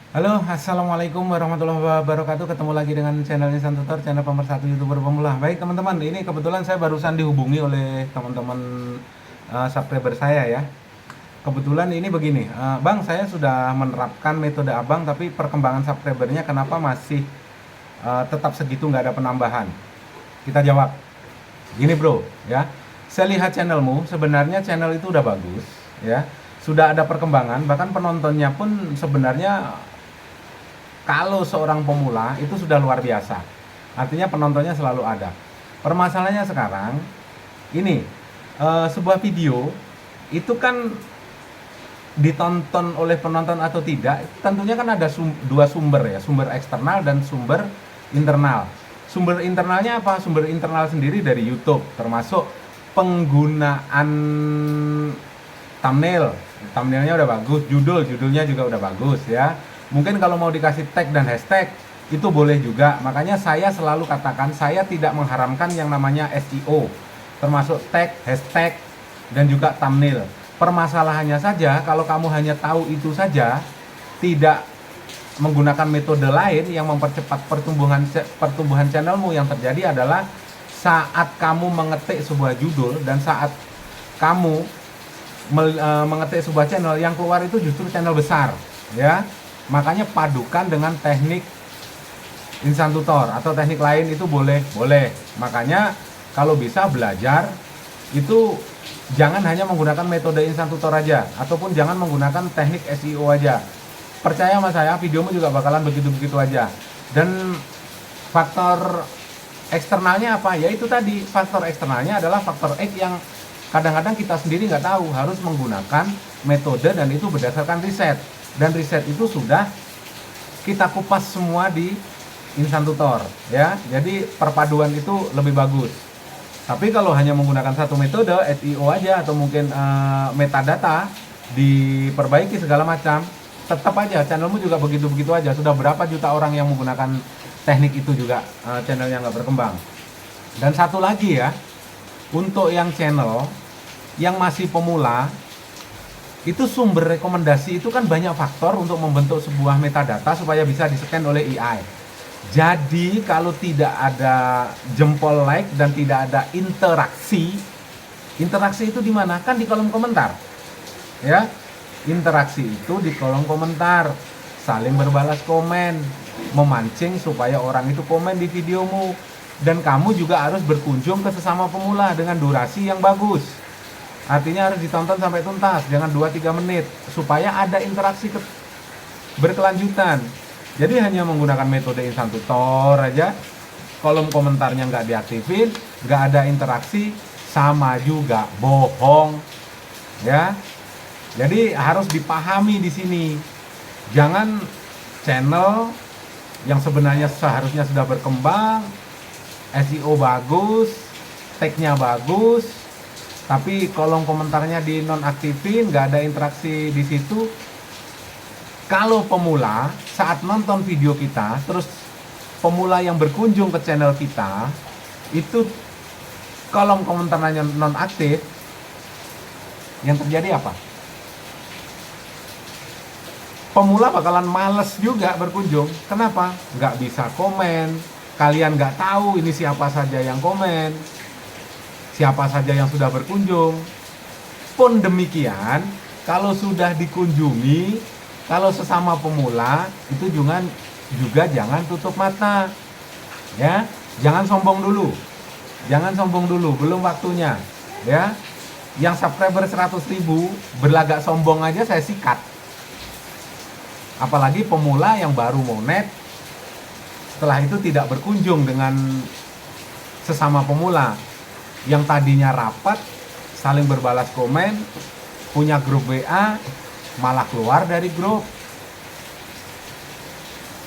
Halo, assalamualaikum warahmatullahi wabarakatuh. Ketemu lagi dengan channel Insan Tutor, channel pemersatu youtuber pemula. Baik teman-teman, ini kebetulan saya barusan dihubungi oleh teman-teman subscriber saya ya. Kebetulan ini begini, Bang, saya sudah menerapkan metode Abang, tapi perkembangan subscribernya kenapa masih tetap segitu, nggak ada penambahan? Kita jawab, gini bro, ya. Saya lihat channelmu, sebenarnya channel itu udah bagus, ya. Sudah ada perkembangan, bahkan penontonnya pun sebenarnya kalau seorang pemula itu sudah luar biasa. Artinya penontonnya selalu ada. Permasalahannya sekarang ini, sebuah video itu kan ditonton oleh penonton atau tidak, tentunya kan ada dua sumber ya, sumber eksternal dan sumber internal. Sumber internalnya apa? Sumber internal sendiri dari YouTube, termasuk penggunaan thumbnail. Thumbnailnya udah bagus, judulnya juga udah bagus ya. Mungkin kalau mau dikasih tag dan hashtag itu boleh juga. Makanya saya selalu katakan saya tidak mengharamkan yang namanya SEO, termasuk tag, hashtag dan juga thumbnail. Permasalahannya saja kalau kamu hanya tahu itu saja, tidak menggunakan metode lain yang mempercepat pertumbuhan channelmu, yang terjadi adalah saat kamu mengetik sebuah judul dan saat kamu mengetik sebuah channel, yang keluar itu justru channel besar ya. Makanya padukan dengan teknik Insan Tutor atau teknik lain itu boleh. Makanya kalau bisa belajar itu jangan hanya menggunakan metode Insan Tutor aja, ataupun jangan menggunakan teknik SEO aja. Percaya sama saya, videomu juga bakalan begitu-begitu aja. Dan faktor eksternalnya apa? Ya itu tadi, faktor eksternalnya adalah faktor X yang kadang-kadang kita sendiri nggak tahu, harus menggunakan metode, dan itu berdasarkan riset. Dan riset itu sudah kita kupas semua di Insan Tutor ya. Jadi perpaduan itu lebih bagus. Tapi kalau hanya menggunakan satu metode, SEO aja atau mungkin metadata diperbaiki segala macam, tetap aja channelmu juga begitu-begitu aja. Sudah berapa juta orang yang menggunakan teknik itu juga channelnya nggak berkembang. Dan satu lagi ya, untuk yang channel yang masih pemula, itu sumber rekomendasi itu kan banyak faktor untuk membentuk sebuah metadata supaya bisa di-scan oleh AI. Jadi kalau tidak ada jempol like dan tidak ada interaksi itu di mana? Kan di kolom komentar. Ya. Interaksi itu di kolom komentar, saling berbalas komen, memancing supaya orang itu komen di videomu. Dan kamu juga harus berkunjung ke sesama pemula dengan durasi yang bagus. Artinya harus ditonton sampai tuntas, jangan 2-3 menit, supaya ada interaksi berkelanjutan. Jadi hanya menggunakan metode Insan Tutor aja, kolom komentarnya nggak diaktifin, nggak ada interaksi, sama juga bohong ya. Jadi harus dipahami di sini. Jangan channel yang sebenarnya seharusnya sudah berkembang, SEO bagus, tag-nya bagus, tapi kolom komentarnya di nonaktifin, nggak ada interaksi di situ. Kalau pemula saat nonton video kita, terus pemula yang berkunjung ke channel kita, itu kolom komentarnya nonaktif, yang terjadi apa? Pemula bakalan males juga berkunjung. Kenapa? Nggak bisa komen. Kalian nggak tahu ini siapa saja yang komen, siapa saja yang sudah berkunjung. Pun demikian, kalau sudah dikunjungi, kalau sesama pemula, itu juga jangan tutup mata. Ya, jangan sombong dulu. Belum waktunya. Ya. Yang subscriber 100.000 berlagak sombong aja saya sikat. Apalagi pemula yang baru monet, setelah itu tidak berkunjung dengan sesama pemula yang tadinya rapat, saling berbalas komen, punya grup WA, malah keluar dari grup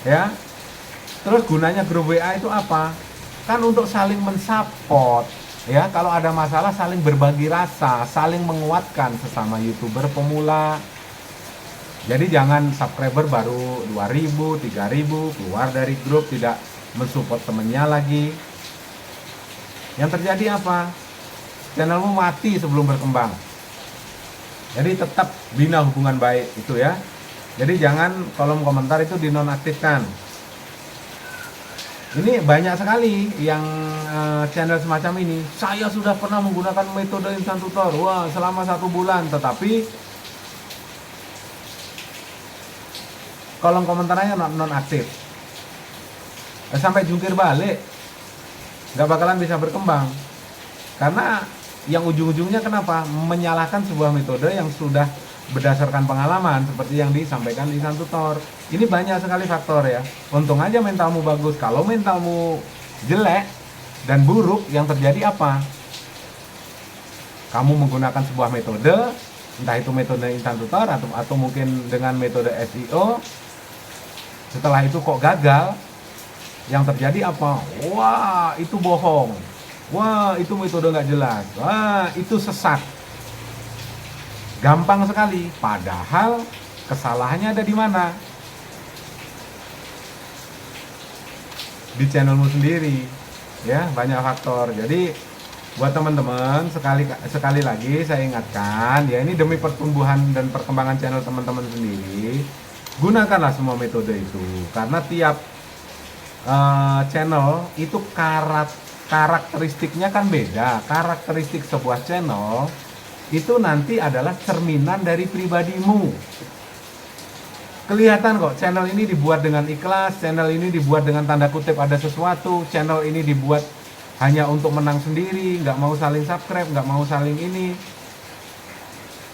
ya. Terus gunanya grup WA itu apa? Kan untuk saling mensupport ya, kalau ada masalah saling berbagi rasa, saling menguatkan sesama YouTuber pemula. Jadi jangan subscriber baru 2.000, 3.000 keluar dari grup, tidak mensupport temennya lagi. Yang terjadi apa? Channelmu mati sebelum berkembang. Jadi tetap bina hubungan baik itu ya. Jadi jangan kolom komentar itu dinonaktifkan. Ini banyak sekali yang channel semacam ini. Saya sudah pernah menggunakan metode instant tutor, wah selama 1 bulan, tetapi kolom komentarnya nonaktif. Sampai jungkir balik, nggak bakalan bisa berkembang. Karena yang ujung-ujungnya kenapa? Menyalahkan sebuah metode yang sudah berdasarkan pengalaman seperti yang disampaikan di instant tutor. Ini banyak sekali faktor ya. Untung aja mentalmu bagus. Kalau mentalmu jelek dan buruk, yang terjadi apa? Kamu menggunakan sebuah metode, entah itu metode instant tutor atau mungkin dengan metode SEO. Setelah itu kok gagal, yang terjadi apa? Wah, itu bohong. Wah, itu metode nggak jelas. Wah, itu sesat. Gampang sekali. Padahal kesalahannya ada di mana? Di channelmu sendiri. Ya, banyak faktor. Jadi buat teman-teman, sekali lagi saya ingatkan, ya ini demi pertumbuhan dan perkembangan channel teman-teman sendiri. Gunakanlah semua metode itu, karena tiap channel itu karakteristiknya kan beda. Karakteristik sebuah channel itu nanti adalah cerminan dari pribadimu. Kelihatan kok, channel ini dibuat dengan ikhlas, channel ini dibuat dengan tanda kutip ada sesuatu, channel ini dibuat hanya untuk menang sendiri, nggak mau saling subscribe, nggak mau saling ini.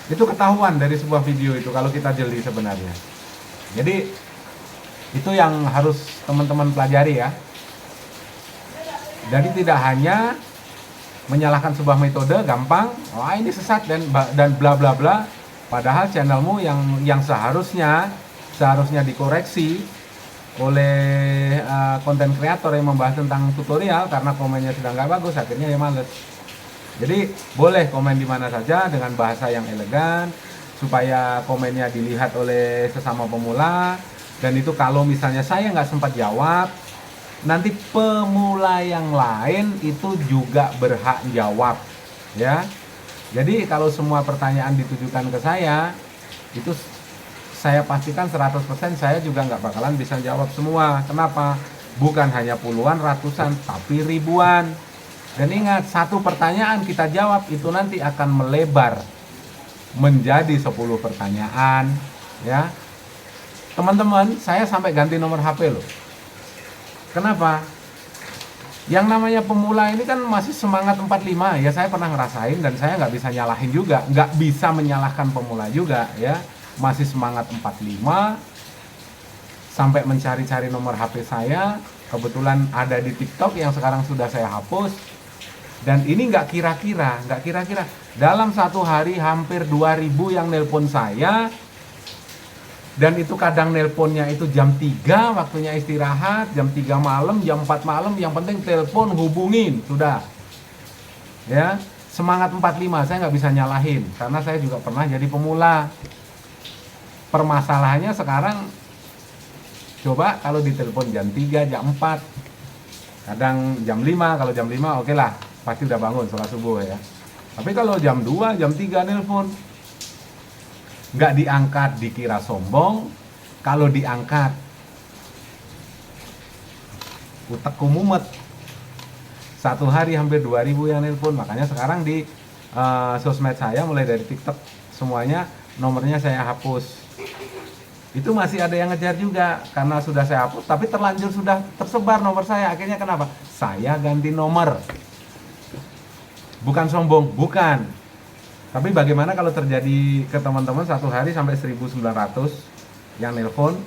Itu ketahuan dari sebuah video itu kalau kita jeli sebenarnya. Jadi itu yang harus teman-teman pelajari ya. Jadi tidak hanya menyalahkan sebuah metode gampang, wah ini sesat dan bla bla bla. Padahal channelmu yang seharusnya dikoreksi oleh konten kreator yang membahas tentang tutorial, karena komennya sudah nggak bagus, akhirnya ya males. Jadi boleh komen di mana saja dengan bahasa yang elegan supaya komennya dilihat oleh sesama pemula. Dan itu kalau misalnya saya nggak sempat jawab, nanti pemula yang lain itu juga berhak jawab ya. Jadi kalau semua pertanyaan ditujukan ke saya, itu saya pastikan 100% saya juga nggak bakalan bisa jawab semua. Kenapa? Bukan hanya puluhan, ratusan, tapi ribuan. Dan ingat, satu pertanyaan kita jawab itu nanti akan melebar menjadi 10 pertanyaan ya. Teman-teman, saya sampai ganti nomor HP loh. Kenapa? Yang namanya pemula ini kan masih semangat 45 ya, saya pernah ngerasain dan saya nggak bisa nyalahin juga, nggak bisa menyalahkan pemula juga ya. Masih semangat 45 sampai mencari-cari nomor HP saya, kebetulan ada di TikTok yang sekarang sudah saya hapus. Dan ini nggak kira-kira dalam satu hari hampir 2000 yang nelpon saya. Dan itu kadang nelponnya itu jam 3 waktunya istirahat, jam 3 malam, jam 4 malam, yang penting telepon hubungin, sudah. Ya, semangat 45 saya nggak bisa nyalahin, karena saya juga pernah jadi pemula. Permasalahannya sekarang, coba kalau ditelepon jam 3, jam 4, kadang jam 5, kalau jam 5 oke lah, pasti udah bangun sholat subuh ya. Tapi kalau jam 2, jam 3 nelpon, nggak diangkat dikira sombong, kalau diangkat utekku mumet. Satu hari hampir 2000 yang nelpon. Makanya sekarang di sosmed saya mulai dari TikTok semuanya nomornya saya hapus. Itu masih ada yang ngejar juga karena sudah saya hapus, tapi terlanjur sudah tersebar nomor saya. Akhirnya kenapa? Saya ganti nomor. Bukan sombong, bukan. Tapi bagaimana kalau terjadi ke teman-teman satu hari sampai 1900 yang nelpon,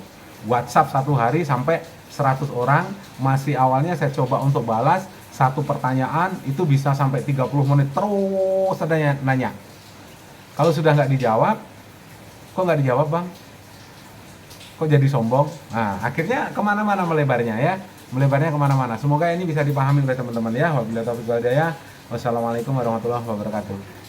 WhatsApp satu hari sampai 100 orang, masih awalnya saya coba untuk balas, satu pertanyaan itu bisa sampai 30 menit terus ada nanya. Kalau sudah nggak dijawab, kok nggak dijawab bang? Kok jadi sombong? Nah, akhirnya kemana-mana melebarnya ya, melebarnya kemana-mana. Semoga ini bisa dipahami oleh teman-teman ya. Wabillahi taufiq wal hidayah. Wassalamualaikum warahmatullahi wabarakatuh.